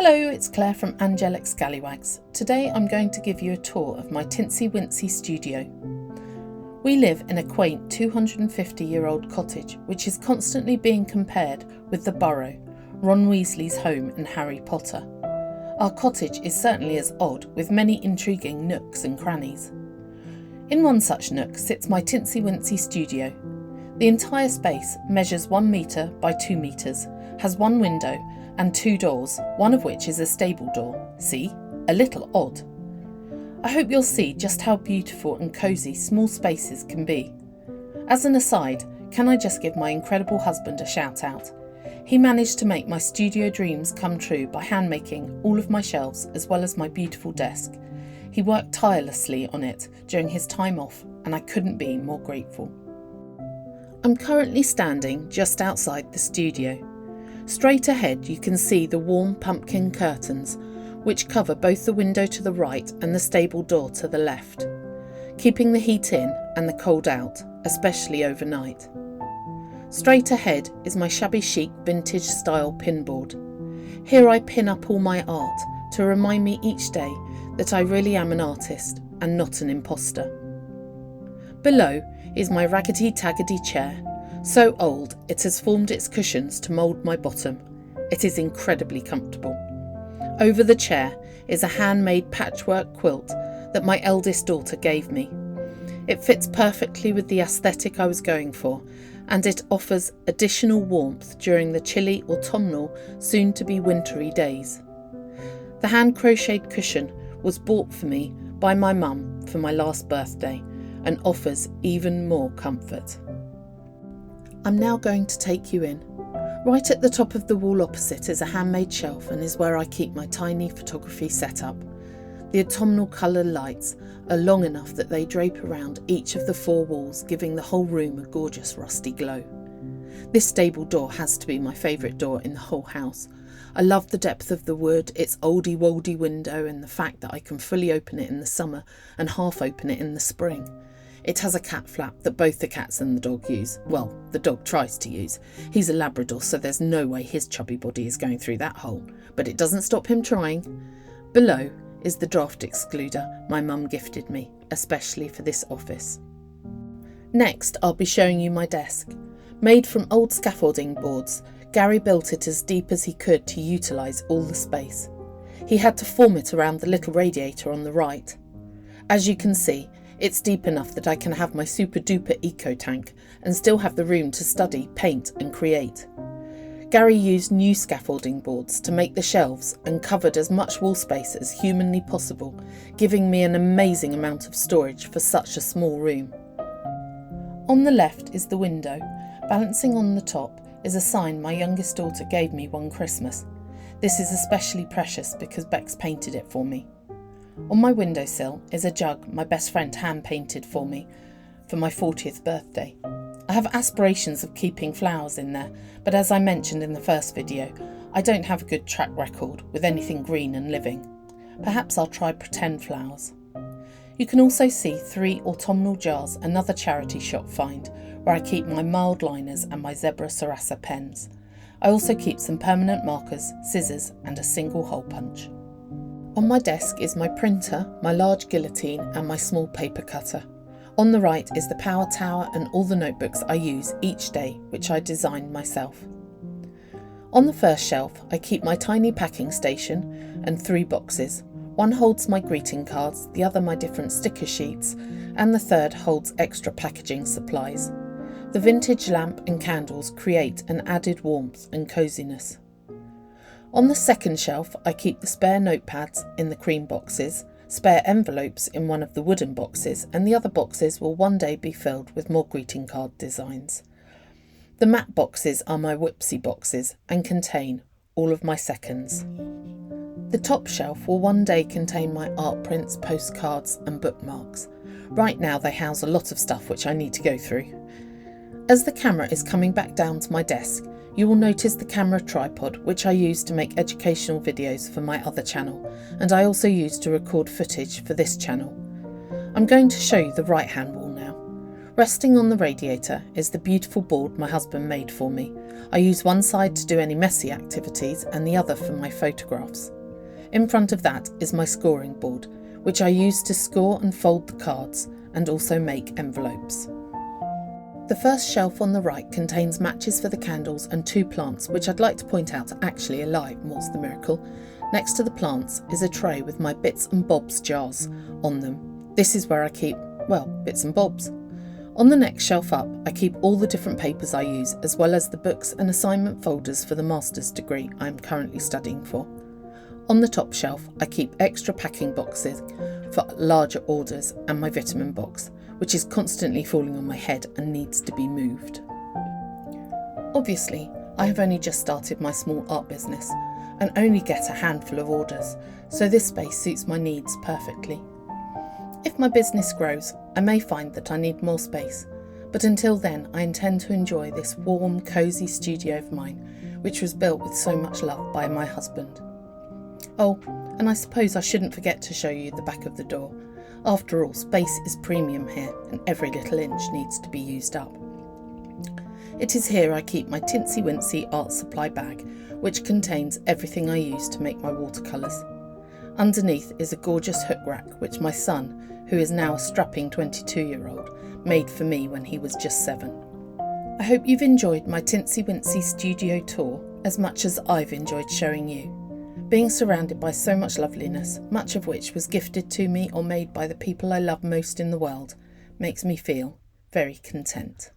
Hello, it's Claire from Angelic Scallywags. Today I'm going to give you a tour of my tincy wincy studio. We live in a quaint 250-year-old cottage which is constantly being compared with the Burrow, Ron Weasley's home in Harry Potter. Our cottage is certainly as odd, with many intriguing nooks and crannies. In one such nook sits my tincy wincy studio. The entire space measures 1 metre by 2 metres, has one window and 2 doors, one of which is a stable door. See? A little odd. I hope you'll see just how beautiful and cosy small spaces can be. As an aside, can I just give my incredible husband a shout out? He managed to make my studio dreams come true by hand making all of my shelves as well as my beautiful desk. He worked tirelessly on it during his time off, and I couldn't be more grateful. I'm currently standing just outside the studio. Straight ahead you can see the warm pumpkin curtains, which cover both the window to the right and the stable door to the left, keeping the heat in and the cold out, especially overnight. Straight ahead is my shabby chic vintage style pinboard. Here I pin up all my art to remind me each day that I really am an artist and not an imposter. Below is my raggedy-taggedy chair, so old it has formed its cushions to mould my bottom. It is incredibly comfortable. Over the chair is a handmade patchwork quilt that my eldest daughter gave me. It fits perfectly with the aesthetic I was going for, and it offers additional warmth during the chilly autumnal, soon-to-be wintry days. The hand-crocheted cushion was bought for me by my mum for my last birthday and offers even more comfort. I'm now going to take you in. Right at the top of the wall opposite is a handmade shelf and is where I keep my tiny photography setup. The autumnal colour lights are long enough that they drape around each of the 4 walls, giving the whole room a gorgeous rusty glow. This stable door has to be my favourite door in the whole house. I love the depth of the wood, its oldie-woldy window, and the fact that I can fully open it in the summer and half open it in the spring. It has a cat flap that both the cats and the dog use. Well, the dog tries to use. He's a Labrador, so there's no way his chubby body is going through that hole, but it doesn't stop him trying. Below is the draft excluder my mum gifted me, especially for this office. Next, I'll be showing you my desk. Made from old scaffolding boards, Gary built it as deep as he could to utilise all the space. He had to form it around the little radiator on the right. As you can see, it's deep enough that I can have my super duper eco tank and still have the room to study, paint and create. Gary used new scaffolding boards to make the shelves and covered as much wall space as humanly possible, giving me an amazing amount of storage for such a small room. On the left is the window. Balancing on the top is a sign my youngest daughter gave me one Christmas. This is especially precious because Bex painted it for me. On my windowsill is a jug my best friend hand-painted for me for my 40th birthday. I have aspirations of keeping flowers in there, but as I mentioned in the first video, I don't have a good track record with anything green and living. Perhaps I'll try pretend flowers. You can also see 3 autumnal jars, another charity shop find, where I keep my mild liners and my zebra Sarasa pens. I also keep some permanent markers, scissors and a single hole punch. On my desk is my printer, my large guillotine and my small paper cutter. On the right is the power tower and all the notebooks I use each day, which I designed myself. On the first shelf I keep my tiny packing station and 3 boxes. One holds my greeting cards, the other my different sticker sheets, and the third holds extra packaging supplies. The vintage lamp and candles create an added warmth and coziness. On the second shelf I keep the spare notepads in the cream boxes, spare envelopes in one of the wooden boxes, and the other boxes will one day be filled with more greeting card designs. The matte boxes are my whipsy boxes and contain all of my seconds. The top shelf will one day contain my art prints, postcards and bookmarks. Right now they house a lot of stuff which I need to go through. As the camera is coming back down to my desk, you will notice the camera tripod, which I use to make educational videos for my other channel, and I also use to record footage for this channel. I'm going to show you the right hand wall now. Resting on the radiator is the beautiful board my husband made for me. I use one side to do any messy activities and the other for my photographs. In front of that is my scoring board, which I use to score and fold the cards and also make envelopes. The first shelf on the right contains matches for the candles and 2 plants, which I'd like to point out are actually alive, more's the miracle. Next to the plants is a tray with my bits and bobs jars on them. This is where I keep, well, bits and bobs. On the next shelf up, I keep all the different papers I use, as well as the books and assignment folders for the master's degree I am currently studying for. On the top shelf, I keep extra packing boxes for larger orders and my vitamin box, which is constantly falling on my head and needs to be moved. Obviously, I have only just started my small art business and only get a handful of orders, so this space suits my needs perfectly. If my business grows, I may find that I need more space, but until then I intend to enjoy this warm, cosy studio of mine, which was built with so much love by my husband. Oh, and I suppose I shouldn't forget to show you the back of the door. After all, space is premium here, and every little inch needs to be used up. It is here I keep my tincy wincy art supply bag, which contains everything I use to make my watercolours. Underneath is a gorgeous hook rack which my son, who is now a strapping 22-year-old, made for me when he was just 7. I hope you've enjoyed my Tincy Wincy studio tour as much as I've enjoyed showing you. Being surrounded by so much loveliness, much of which was gifted to me or made by the people I love most in the world, makes me feel very content.